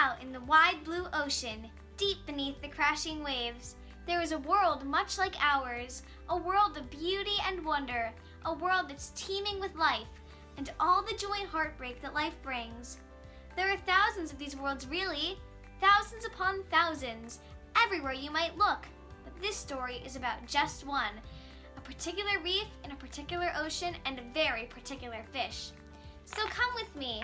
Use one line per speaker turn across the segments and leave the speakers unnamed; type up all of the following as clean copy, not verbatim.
out in the wide blue ocean, deep beneath the crashing waves, there is a world much like ours, a world of beauty and wonder, a world that's teeming with life, and all the joy and heartbreak that life brings. There are thousands of these worlds, really, thousands upon thousands, everywhere you might look. But this story is about just one, a particular reef in a particular ocean and a very particular fish. So come with me.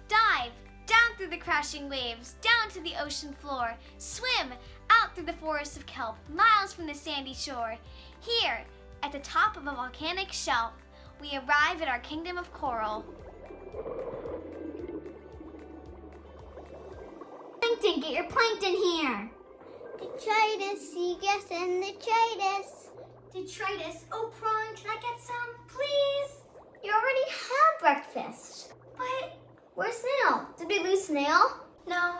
Dive down through the crashing waves, down to the ocean floor, swim out through the forest of kelp, miles from the sandy shore. Here, at the top of a volcanic shelf, we arrive at our kingdom of coral.
Plankton, get your plankton here. Detritus, sea gas, and detritus.
Detritus, oh prawn, can I get some, please?
You already had breakfast.
But,
Where's Snail? Did we lose Snail?
no,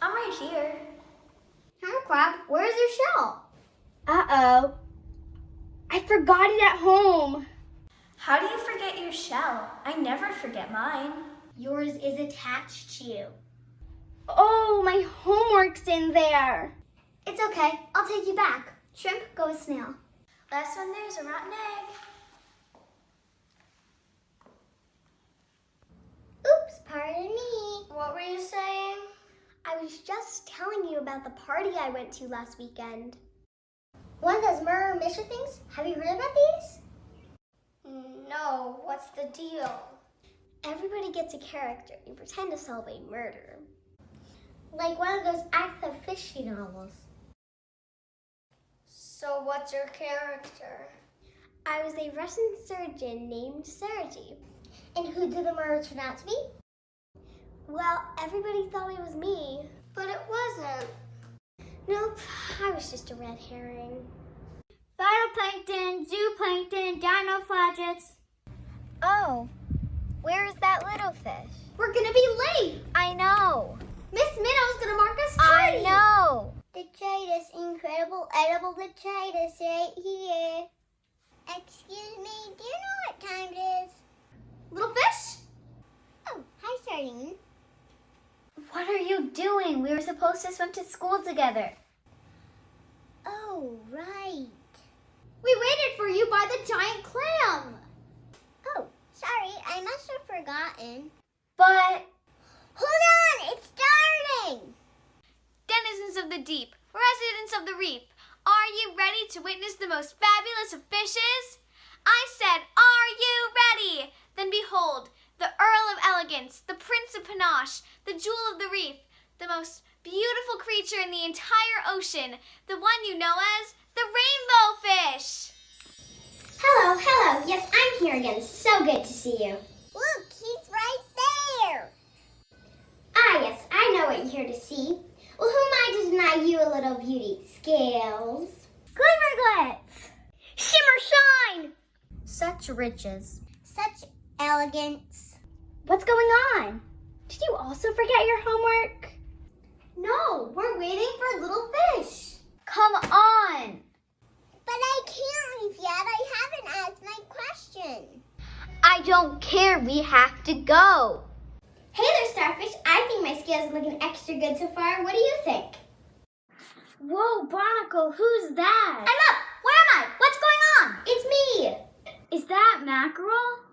I'm right here.
Hammer Crab, where's your shell?
Uh-oh. I forgot it at home.
How do you forget your shell? I never forget mine.
Yours is attached to you.
Oh, my homework's in there.
It's okay. I'll take you back. Shrimp, go with Snail.
Last one there's a rotten egg.
Oops, pardon me.
What were you saying?
I was just telling you about the party I went to last weekend. One of those murder mystery things? Have you heard about these?
No, what's the deal?
Everybody gets a character and pretend to solve a murder. Like one of those Agatha Christie novels.
So what's your character?
I was a Russian surgeon named Sergei. And who did the murder turn out to be? Well, everybody thought it was me.
But it wasn't.
Nope, I was just a red herring.
Phytoplankton, zooplankton, dinoflagellates.
Oh, where is that little fish?
We're gonna be late.
I know.
Miss Minnow's gonna mark us
I
tardy.
know. Detritus, incredible edible detritus right here. Excuse me, do you know what time it is?
Little fish?
Oh, hi, Sardine.
What are you doing? We were supposed to swim to school together.
Oh, right.
We waited for you by the giant clam.
Oh, sorry, I must have forgotten.
But
Hold on, it's starting!
Denizens of the deep, residents of the reef, are you ready to witness the most fabulous of fishes? I said, are you ready? Then behold, the Earl of Elegance, the Prince of Panache, the Jewel of the Reef, the most beautiful creature in the entire ocean, the one you know as the rainbow fish.
Hello, yes, I'm here again. So good to see you. Look, he's right there. Ah, yes, I know what you're here to see. Well, who am I to deny you a little beauty? Scales.
glimmerglets. Shimmer shine.
Such riches. Such elegance.
What's going on? Did you also forget your homework?
No, we're waiting for little fish.
Come on.
But I can't leave yet. I haven't asked my question.
I don't care. We have to go.
Hey there, Starfish. I think my scales are looking extra good so far. What do you think?
Whoa, Barnacle, who's that?
I'm up. Where am I? What's going on? It's me.
Is that mackerel?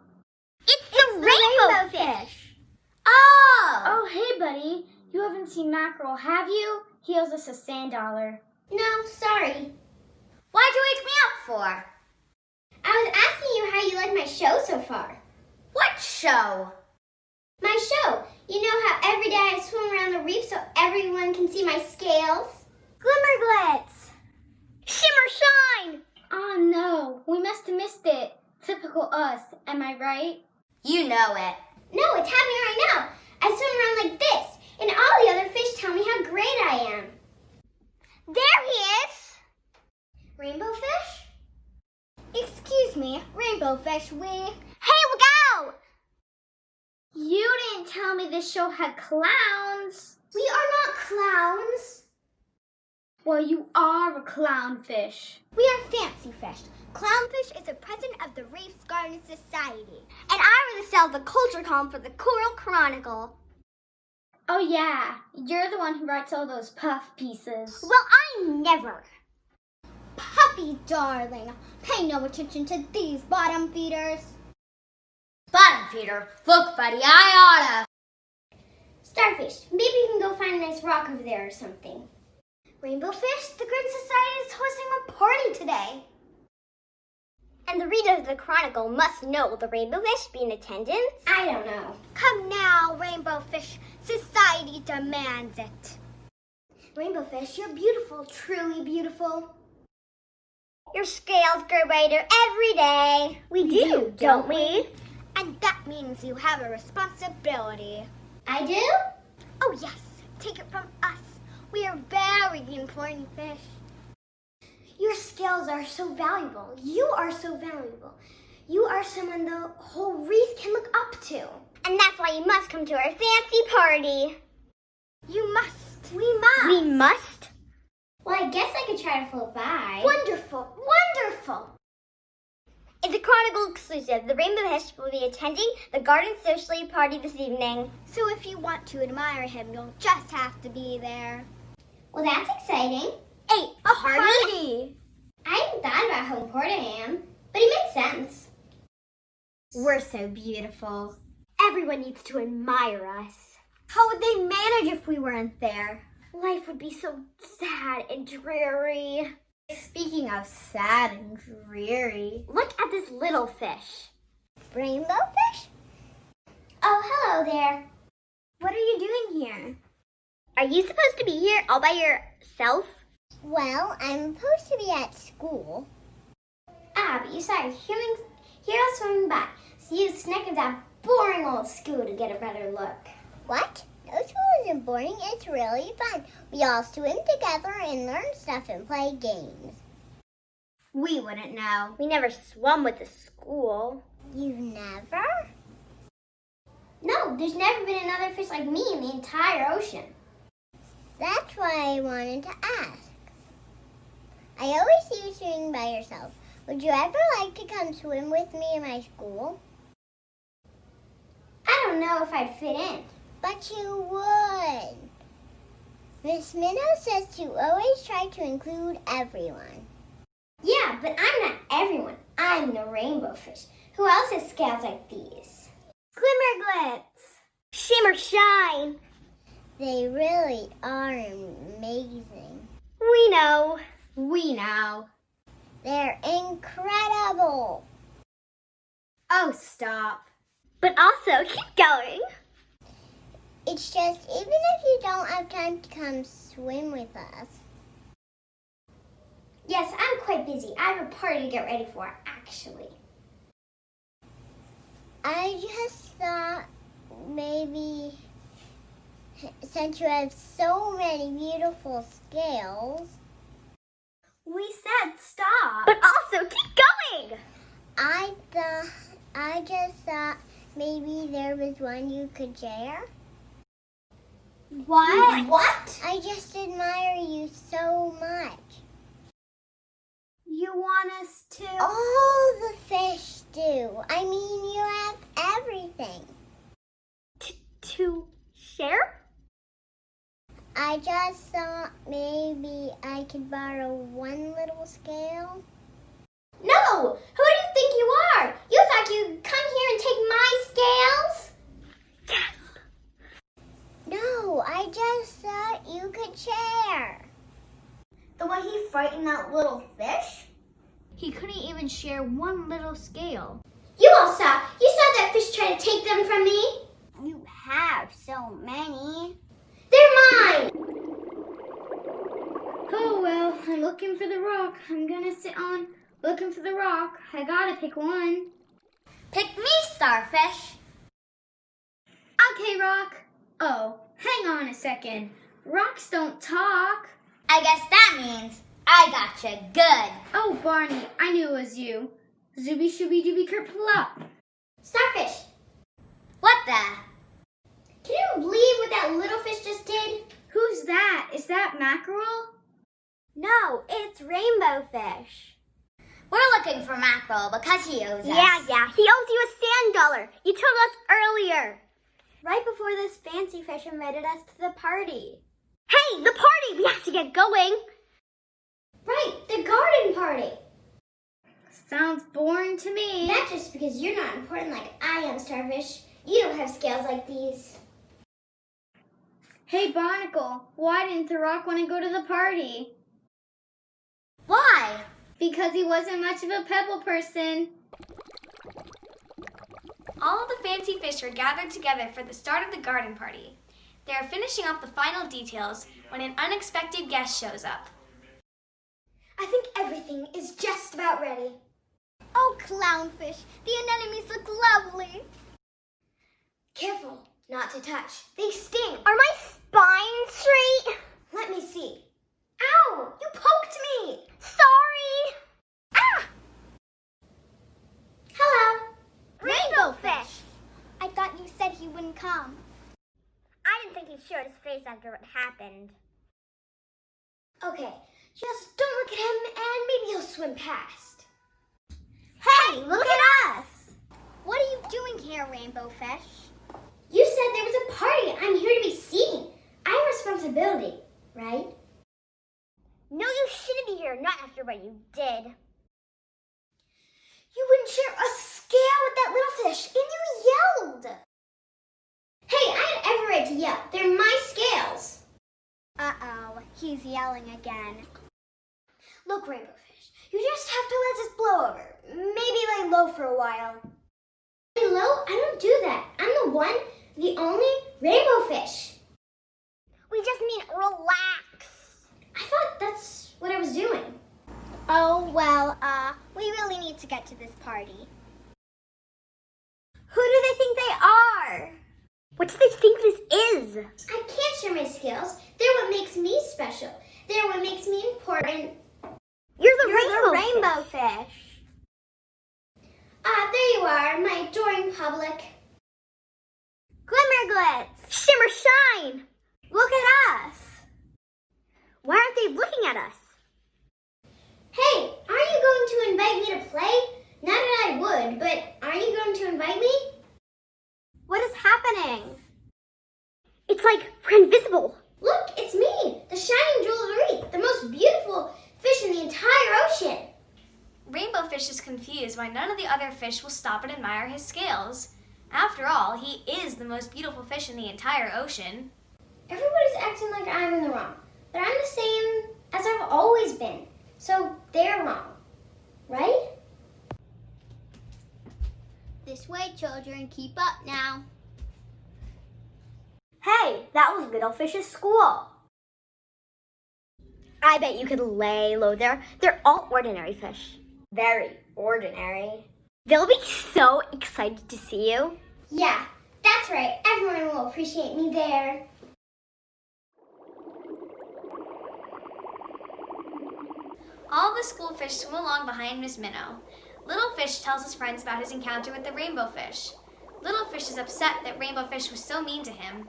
It's the rainbow fish.
Oh, hey, buddy. You haven't seen mackerel, have you? He owes us a sand dollar.
No, sorry.
Why'd you wake me up for?
I was asking you how you like my show so far.
What show?
My show. You know how every day I swim around the reef so everyone can see my scales?
Glimmerglets. Shimmer shine. Oh, no. We must have missed it. Typical us. Am I right?
You know it.
No, it's happening right now. I swim around like this, and all the other fish tell me how great I am.
There he is.
Rainbow fish? Excuse me, rainbow fish,
Hey, look out! You didn't tell me this show had clowns.
We are not clowns.
Well, you are a clownfish.
We are fancy fish. Clownfish is the president of the Reefs Garden Society. And I was the cell of the culture column for the Coral Chronicle.
Oh yeah, you're the one who writes all those puff pieces.
Well, I never. Puppy darling, pay no attention to these bottom feeders.
Bottom feeder. Look, buddy, I oughta.
Starfish, maybe you can go find a nice rock over there or something. Rainbow Fish, the Grid Society is hosting a party today. And the reader of the Chronicle must know. Will the Rainbow Fish be in attendance? I don't know. Come now, Rainbow Fish. Society demands it. Rainbow Fish, you're beautiful, truly beautiful. Your scales grow brighter every day. We do, don't we? And that means you have a responsibility. I do? Oh, yes. Take it from us. We are very important fish. Your scales are so valuable. You are so valuable. You are someone the whole reef can look up to. And that's why you must come to our fancy party. You must. We must. We must? Well, I guess I could try to float by. Wonderful. Wonderful. It's a Chronicle exclusive. The Rainbow Fish will be attending the Garden Socially party this evening. So if you want to admire him, you'll just have to be there. Well, that's exciting. A party? I hadn't thought about how important I am, but it makes sense. We're so beautiful. Everyone needs to admire us. How would they manage if we weren't there? Life would be so sad and dreary. Speaking of sad and dreary, look at this little fish. Rainbow fish? Oh, hello there. What are you doing here? Are you supposed to be here all by yourself? Well, I'm supposed to be at school. Ah, but you saw your hero swimming by, so you snuck into that boring old school to get a better look. What? No, school isn't boring. It's really fun. We all swim together and learn stuff and play games. We wouldn't know. We never swum with the school. You've never? No, there's never been another fish like me in the entire ocean. That's why I wanted to ask. I always see you swimming by yourself. Would you ever like to come swim with me in my school? I don't know if I'd fit in. But you would. Miss Minnow says to always try to include everyone. Yeah, but I'm not everyone. I'm the rainbow fish. Who else has scales like these? Glimmer glitz. Shimmer shine. They really are amazing. We know. We know. They're incredible. Oh, stop. But also, keep going. It's just, even if you don't have time to come swim with us. Yes, I'm quite busy. I have a party to get ready for, actually. I just thought maybe, since you have so many beautiful scales. We said stop. But also, keep going! I just thought maybe there was one you could share. What? What? I just admire you so much. You want us to? All the fish do. I mean, you have everything. To share? I just thought maybe I could borrow one little scale. No! Who do you think you are? You thought you'd come here and take my scales? Yes! No, I just thought you could share. The way he frightened that little fish? He couldn't even share one little scale. You all saw. You saw that fish try to take them from me. You have so many. They're mine.
Oh well, I'm looking for the rock. I'm gonna sit on looking for the rock. I gotta pick one.
Pick me, Starfish.
Okay, Rock. Oh, hang on a second. Rocks don't talk.
I guess that means I gotcha good.
Oh, Barney, I knew it was you. Zooby shooby dooby kerplop.
Starfish,
What the?
can you believe what that little fish just did?
Who's that? Is that Mackerel?
No, it's rainbow fish.
We're looking for Mackerel because he owes us.
Yeah, he owes you a sand dollar. You told us earlier.
Right before this fancy fish invited us to the party. Hey, the party! We have to get going!
Right, the garden party.
Sounds boring to me.
That's just because you're not important like I am, Starfish. You don't have scales like these.
Hey, Barnacle, why didn't the rock want to go to the party?
Why?
Because he wasn't much of a pebble person.
All of the fancy fish are gathered together for the start of the garden party. They are finishing up the final details when an unexpected guest shows up.
I think everything is just about ready.
Oh, clownfish, the anemones look lovely.
Careful not to touch. They sting.
Are my spines straight?
Let me see. Ow! You poked me!
Sorry. Ah!
Hello.
Rainbow fish. I thought you said he wouldn't come.
I didn't think he'd show his face after what happened. Okay, just don't look at him and maybe he'll swim past.
Hey, look at us. What are you doing here, Rainbow fish?
You said there was a party. I'm here to be seen. I have responsibility, right?
No, you shouldn't be here, not after what you did.
You wouldn't share a scale with that little fish, and you yelled. Hey, I had every right to yell. They're my scales.
Uh-oh, he's yelling again.
Look, Rainbow Fish, you just have to let this blow over. Maybe lay low for a while. Lay low? I don't do that. I'm the one, the only Rainbow Fish.
We just mean relax.
I thought that's what I was doing.
Oh, well, we really need to get to this party. Who do they think they are? What do they think this is?
I can't share my scales. They're what makes me special. They're what makes me important.
You're the rainbow fish.
There you are, my adoring public.
Glimmer glitz. Shimmer shine. Look at us. Why aren't they looking at us?
Hey, aren't you going to invite me to play? Not that I would, but aren't you going to invite me?
What is happening? It's like we're invisible.
Look, it's me, the shining jewel of the reef, the most beautiful fish in the entire ocean.
Rainbow Fish is confused why none of the other fish will stop and admire his scales. After all, he is the most beautiful fish in the entire ocean.
Everybody's acting like I'm in the wrong, but I'm the same as I've always been. So they're wrong, right?
This way, children. Keep up now. Hey, that was Little Fish's school. I bet you could lay low there. They're all ordinary fish.
Very ordinary.
They'll be so excited to see you.
Yeah, that's right. Everyone will appreciate me there.
All the school fish swim along behind Miss Minnow. Little Fish tells his friends about his encounter with the Rainbow Fish. Little Fish is upset that Rainbow Fish was so mean to him.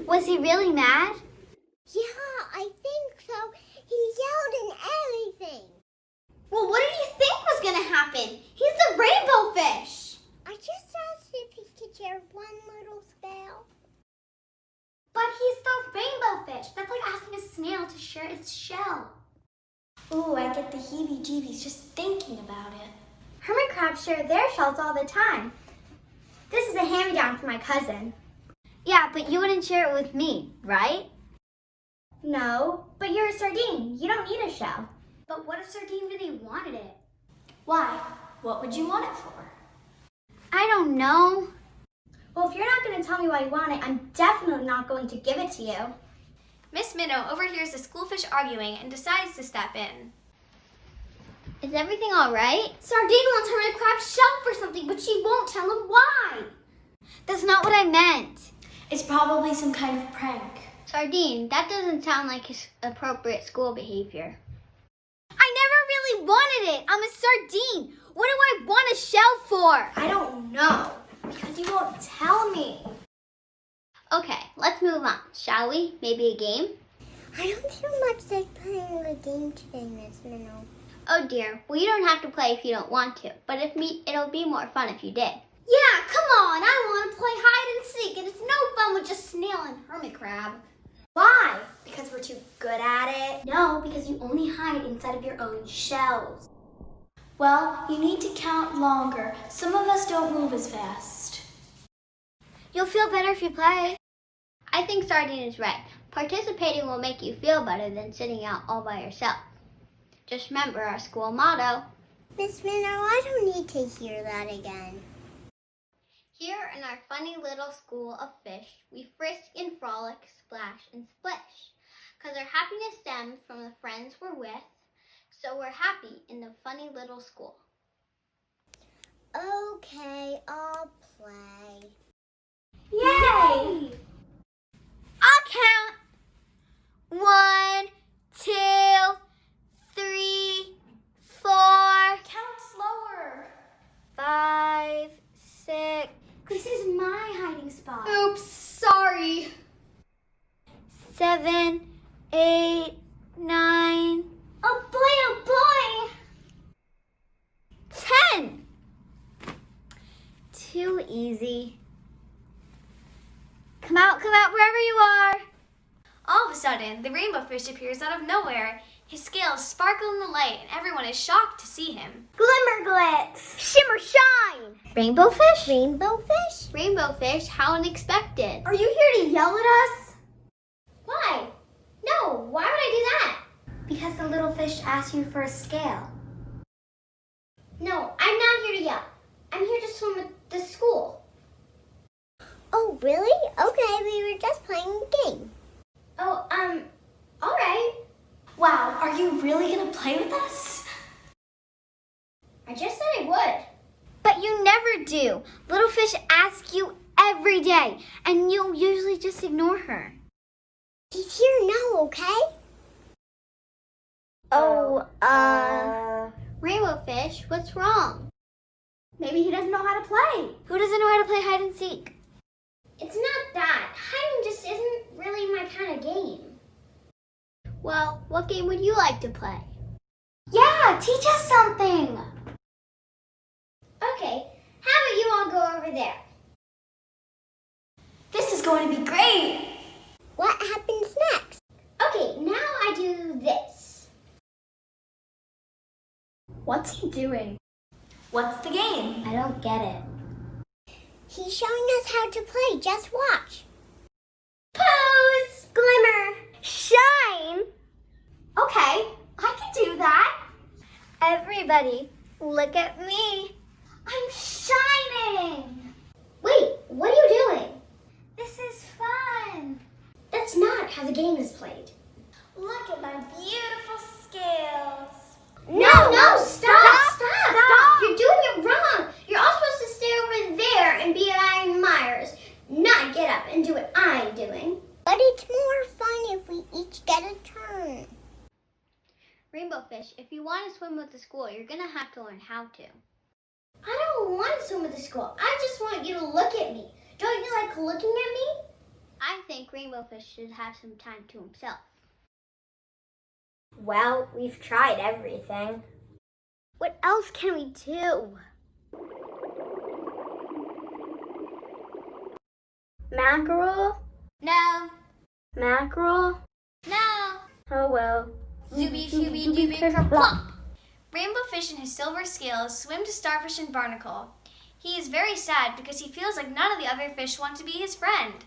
Was he really mad?
Yeah, I think so. He yelled and everything.
Well, what did you think was going to happen? He's the Rainbow Fish.
I just asked if he could share one little scale.
But he's the Rainbow Fish. That's like asking a snail to share its shell.
Ooh, I get the heebie-jeebies just thinking about it.
Hermit crabs share their shells all the time. This is a hand-me-down from my cousin. Yeah, but you wouldn't share it with me, right? No, but you're a sardine. You don't need a shell. But what if Sardine really wanted it?
Why? What would you want it for?
I don't know. Well, if you're not going to tell me why you want it, I'm definitely not going to give it to you.
Miss Minnow overhears the schoolfish arguing and decides to step in.
Is everything all right? Sardine wants Hermit Crab's shell for something, but she won't tell him why. That's not what I meant.
It's probably some kind of prank.
Sardine, that doesn't sound like appropriate school behavior. I never really wanted it. I'm a sardine. What do I want a shell for?
I don't know, because you won't tell me.
Okay, let's move on, shall we? Maybe a game?
I don't feel much like playing the game today, Miss Minnow.
Oh dear, well you don't have to play if you don't want to, but it'll be more fun if you did. Yeah, come on. I want to play hide and seek, and it's no fun with just snail and hermit crab. Why? Because we're too good at it? No, because you only hide inside of your own shells.
Well, you need to count longer. Some of us don't move as fast.
You'll feel better if you play. I think Sardine is right. Participating will make you feel better than sitting out all by yourself. Just remember our school motto.
Miss Minnow, I don't need to hear that again.
Here in our funny little school of fish, we frisk and frolic, splash and splish. 'Cause our happiness stems from the friends we're with, so we're happy in the funny little school.
Okay, I'll play.
Yay! I'll count. 1, 2, 3, 4.
Count slower.
5, 6.
This is my hiding spot.
Oops, sorry. 7, 8, 9.
Oh boy,
10. Too easy. Come out wherever you are.
All of a sudden, the rainbow fish appears out of nowhere. His scales sparkle in the light, and everyone is shocked to see him.
Glimmer glitz. Shimmer shine.
Rainbow fish?
Rainbow fish?
Rainbow fish, how unexpected.
Are you here to yell at us? Why? No, why would I do that?
Because the little fish asked you for a scale.
No, I'm not here to yell. I'm here to swim with the school. Oh, really? Okay, we were just playing a game. Oh, all right.
Wow, are you really gonna play with us?
I just said I would.
But you never do. Little fish ask you every day, and you usually just ignore her.
He's here now, okay?
Rainbow fish, what's wrong? Maybe he doesn't know how to play. Who doesn't know how to play hide and seek?
It's not that. Hiding just isn't really my kind of game.
Well, what game would you like to play?
Yeah, teach us something. Okay, how about you all go over there?
This is going to be great.
What happens next? Okay, now I do this.
What's he doing?
What's the game?
I don't get it.
He's showing us how to play. Just watch. Pose! Glimmer! Shine!
Okay, I can do that. Everybody, look at me. I'm shining.
Wait, what are you doing?
This is fun.
That's not how the game is played.
Look at my beautiful scales.
No, stop! You're doing it wrong. You're all supposed to stay over there and be at Iron Myers, not get up and do what I'm doing. But it's more fun if we each get a turn.
Rainbow fish, if you want to swim with the school, you're going to have to learn how to.
I don't want to swim with the school. I just want you to look at me. Don't you like looking at me?
I think Rainbow fish should have some time to himself.
Well, we've tried everything.
What else can we do? Mackerel?
No.
Mackerel?
No.
Oh well.
Zooby shooby dooby kerplop. Rainbow fish and his silver scales swim to Starfish and Barnacle. He is very sad because he feels like none of the other fish want to be his friend.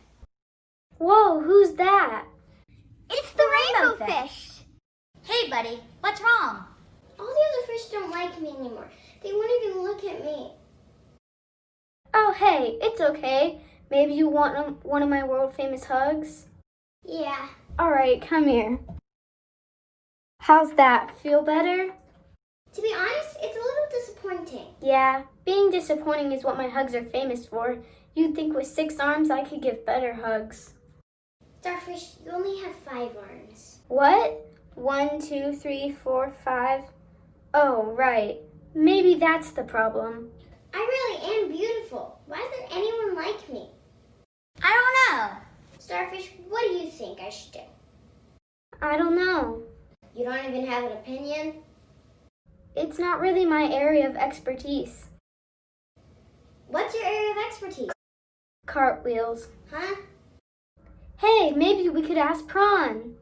Whoa, who's that?
It's the rainbow fish.
Hey, buddy, what's wrong?
All the other fish don't like me anymore. They won't even look at me.
Oh, hey, it's okay. Maybe you want one of my world-famous hugs?
Yeah.
All right, come here. How's that? Feel better?
To be honest, it's a little disappointing.
Yeah, being disappointing is what my hugs are famous for. You'd think with 6 arms I could give better hugs.
Starfish, you only have 5 arms.
What? 1, 2, 3, 4, 5. Oh, right. Maybe that's the problem.
I really am beautiful. Why doesn't anyone like me?
I don't know.
Starfish, what do you think I should do?
I don't know.
You don't even have an opinion?
It's not really my area of expertise.
What's your area of expertise?
Cartwheels.
Huh?
Hey, maybe we could ask Prawn.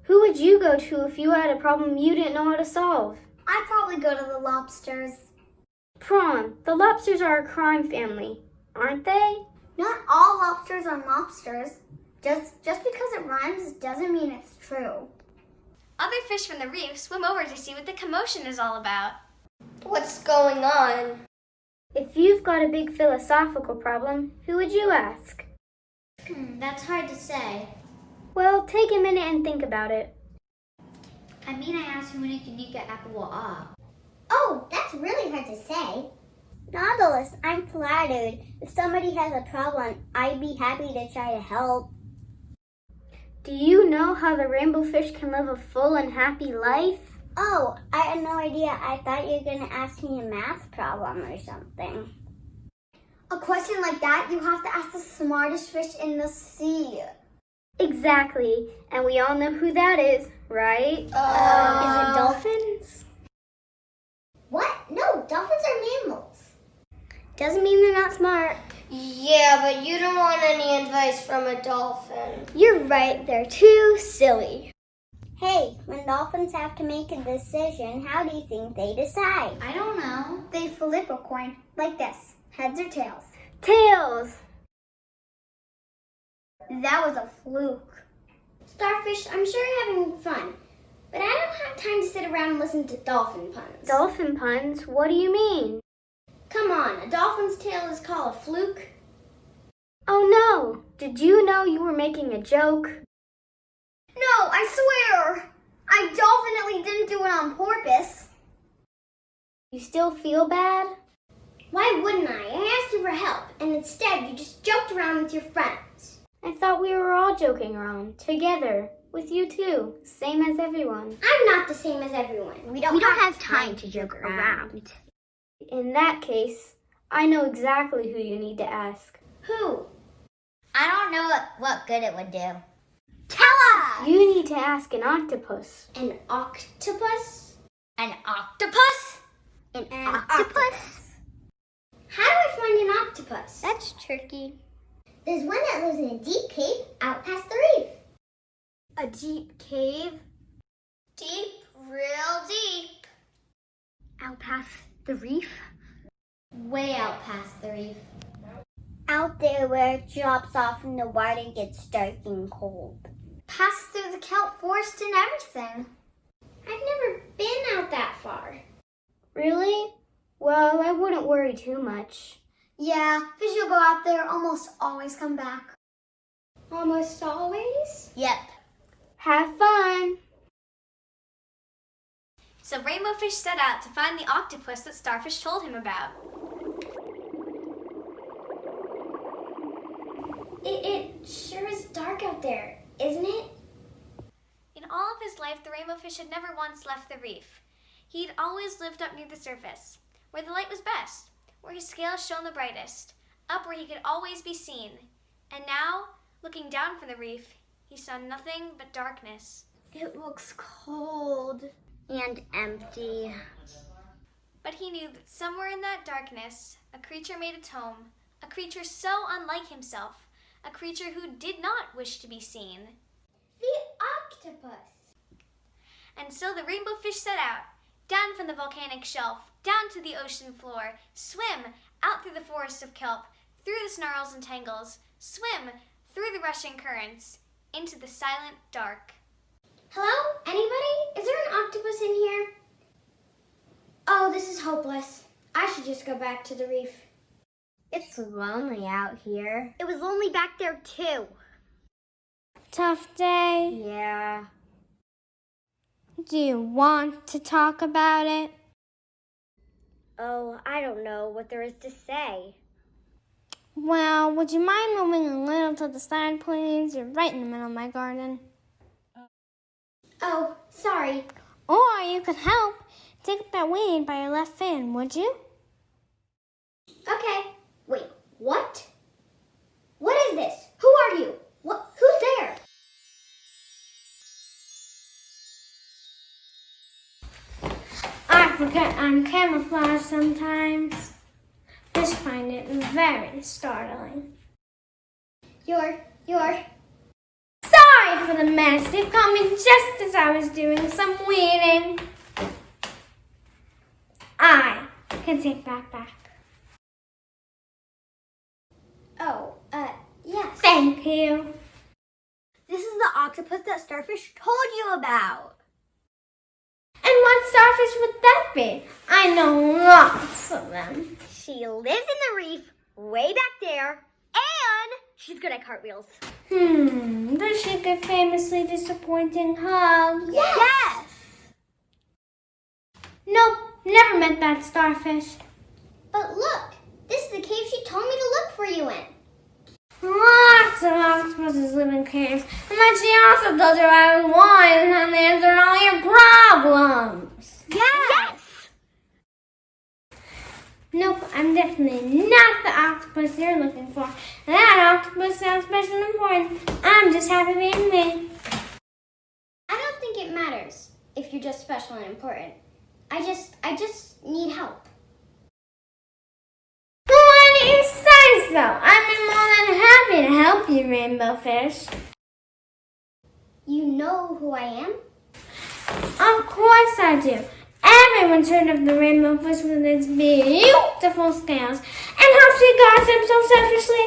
Who would you go to if you had a problem you didn't know how to solve?
I'd probably go to the lobsters.
Prawn, the lobsters are a crime family, aren't they?
Not all lobsters are mobsters. Just because it rhymes doesn't mean it's true.
Other fish from the reef swim over to see what the commotion is all about.
What's going on?
If you've got a big philosophical problem, who would you ask?
That's hard to say.
Well, take a minute and think about it.
I asked who Nika Apple.
Oh, that's really hard to say. Nautilus, I'm flattered. If somebody has a problem, I'd be happy to try to help.
Do you know how the rainbow fish can live a full and happy life?
Oh, I had no idea. I thought you were going to ask me a math problem or something. A question like that, you have to ask the smartest fish in the sea.
Exactly, and we all know who that is, right? Is it dolphins?
What? No, dolphins are mammals.
Doesn't mean they're not smart.
Yeah, but you don't want any advice from a dolphin.
You're right, they're too silly.
Hey, when dolphins have to make a decision, how do you think they decide?
I don't know.
They flip a coin like this. Heads or tails?
Tails!
That was a fluke. Starfish, I'm sure you're having fun, but I don't have time to sit around and listen to dolphin puns.
Dolphin puns? What do you mean?
Come on, a dolphin's tail is called a fluke.
Oh no! Did you know you were making a joke?
No, I swear! I definitely didn't do it on purpose.
You still feel bad?
Why wouldn't I? I asked you for help, and instead you just joked around with your friends.
I thought we were all joking around, together, with you too, same as everyone.
I'm not the same as everyone. We don't have time to joke around.
In that case, I know exactly who you need to ask.
Who?
I don't know what good it would do.
Tell us!
You need to ask an octopus.
An octopus?
An octopus?
An octopus? How do I find an octopus?
That's tricky.
There's one that lives in a deep cave out past the reef.
A deep cave?
Deep, real deep.
Out past the reef?
Way out past the reef.
Out there where it drops off and the water gets dark and cold.
Past through the kelp forest and everything.
I've never been out that far.
Really? Well, I wouldn't worry too much.
Yeah, fish who go out there almost always come back. Almost always?
Yep.
Have fun!
So Rainbow Fish set out to find the octopus that Starfish told him about.
It sure is dark out there, isn't it?
In all of his life, the Rainbow Fish had never once left the reef. He'd always lived up near the surface, where the light was best, where his scales shone the brightest, up where he could always be seen. And now, looking down from the reef, he saw nothing but darkness.
It looks cold and empty.
But he knew that somewhere in that darkness, a creature made its home, a creature so unlike himself, a creature who did not wish to be seen.
The octopus.
And so the Rainbow Fish set out, down from the volcanic shelf, down to the ocean floor, swim out through the forest of kelp, through the snarls and tangles, swim through the rushing currents, into the silent dark.
Hello? Anybody? Is there an octopus in here? Oh, this is hopeless. I should just go back to the reef.
It's lonely out here.
It was lonely back there too.
Tough day.
Yeah.
Do you want to talk about it?
Oh, I don't know what there is to say.
Well, would you mind moving a little to the side, please? You're right in the middle of my garden.
Oh, sorry.
Or you could help. Take that weed by your left fin, would you?
Okay. Wait, what? What is this? Who are you? Who's there?
I forget I'm camouflaged sometimes. This fish find it very startling.
You're...
Sorry for the mess. It caught me just as I was doing some weeding. I can take that back.
Oh, yes.
Thank you.
This is the octopus that Starfish told you about.
And what starfish would that be? I know lots of them.
She lives in the reef way back there, and she's good at cartwheels.
Does she give famously disappointing hugs?
Yes!
Nope, never met that starfish.
But look, this is the cave she told me to look for you in.
Lots of octopuses live in caves, and then she also told you I was wise and answered all your problems.
Yes!
Nope, I'm definitely not the octopus you're looking for. That octopus sounds special and important. I'm just happy being me.
I don't think it matters if you're just special and important. I just need help.
Why do you say so? I'd be more than happy to help you, Rainbow Fish.
You know who I am?
Of course I do. Everyone's heard of the rainbow fish with its beautiful scales and how she gossips so selfishly.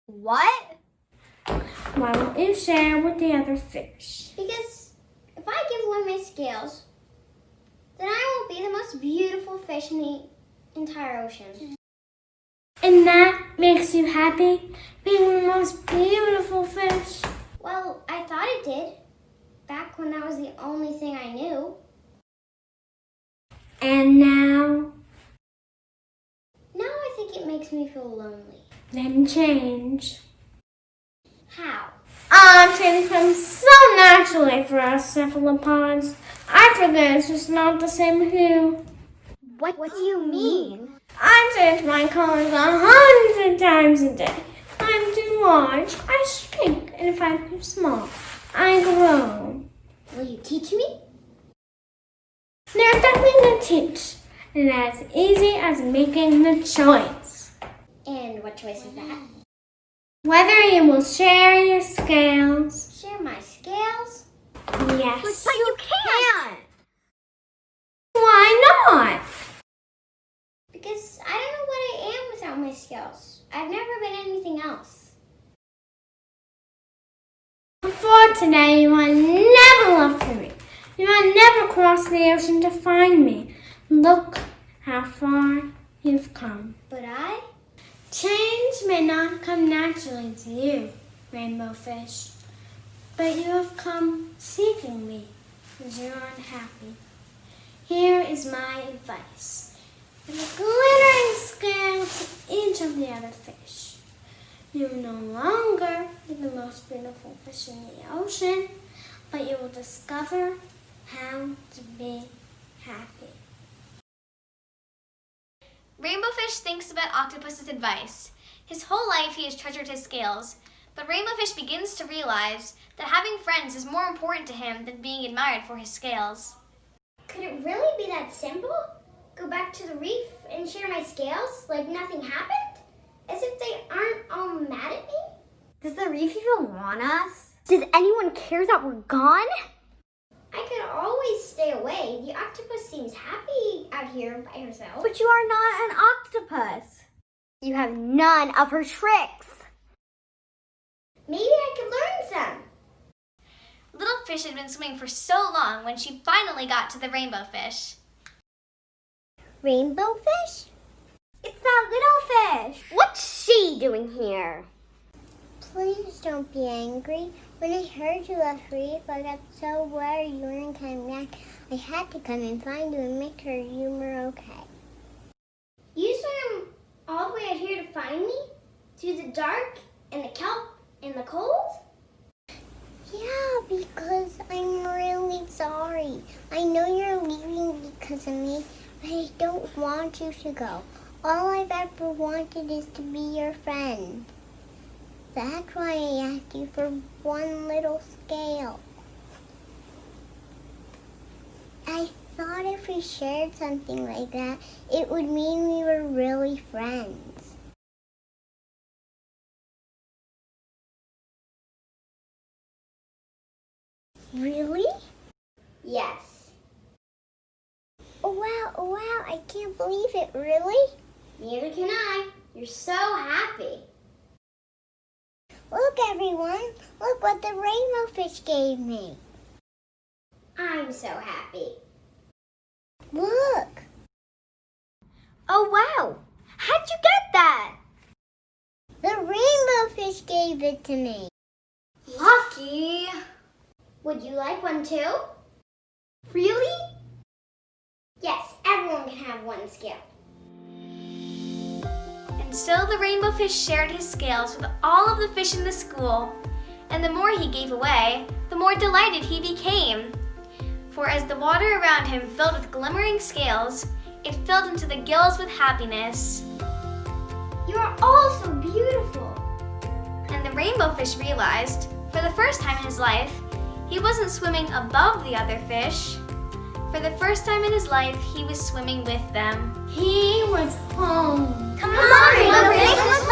What?
Why won't you share with the other fish?
Because if I give away my scales, then I won't be the most beautiful fish in the entire ocean.
And that makes you happy, being the most beautiful fish?
Well, I thought it did, back when that was the only thing I knew.
And now?
Now I think it makes me feel lonely.
Then change.
How?
Change comes so naturally for us cephalopods. I forget it's just not the same hue.
What do you mean?
I change my colors 100 times a day. I'm too large, I shrink, and if I'm too small, I grow.
Will you teach me?
There's nothing to teach, and as easy as making the choice.
And what choice is that?
Whether you will share your scales.
Share my scales?
Yes.
But you can't!
Why not?
Because I don't know what I am without my scales. I've never been anything else.
Before today, you had never left for me. You had never crossed the ocean to find me. Look how far you've come.
But I?
Change may not come naturally to you, rainbow fish, but you have come seeking me because you're unhappy. Here is my advice. Give a glittering scale to each of the other fish. You will no longer be the most beautiful fish in the ocean, but you will discover how to be happy.
Rainbow Fish thinks about Octopus's advice. His whole life he has treasured his scales, but Rainbow Fish begins to realize that having friends is more important to him than being admired for his scales.
Could it really be that simple? Go back to the reef and share my scales like nothing happened? As if they aren't all mad at me?
Does the reef even want us? Does anyone care that we're gone?
I could always stay away. The octopus seems happy out here by herself.
But you are not an octopus. You have none of her tricks.
Maybe I could learn some.
Little Fish had been swimming for so long when she finally got to the Rainbow Fish.
Rainbow fish?
It's that little fish. What's she doing here?
Please don't be angry. When I heard you left reef, I got so worried you weren't coming back. I had to come and find you and make sure you were okay. You swam all the way out here to find me? Through the dark and the kelp and the cold? Yeah, because I'm really sorry. I know you're leaving because of me, but I don't want you to go. All I've ever wanted is to be your friend. That's why I asked you for one little scale. I thought if we we shared something like that, it would mean we were really friends. Really? Yes. Oh wow, I can't believe it, really? Neither can I. You're so happy. Look, everyone. Look what the rainbow fish gave me. I'm so happy. Look.
Oh, wow. How'd you get that?
The rainbow fish gave it to me.
Lucky.
Would you like one too?
Really?
Yes, everyone can have one scale.
And so the rainbow fish shared his scales with all of the fish in the school. And the more he gave away, the more delighted he became. For as the water around him filled with glimmering scales, it filled into the gills with happiness.
You are all so beautiful.
And the rainbow fish realized, for the first time in his life, he wasn't swimming above the other fish. For the first time in his life, he was swimming with them.
He was home.
Come on, rainbow fish, let's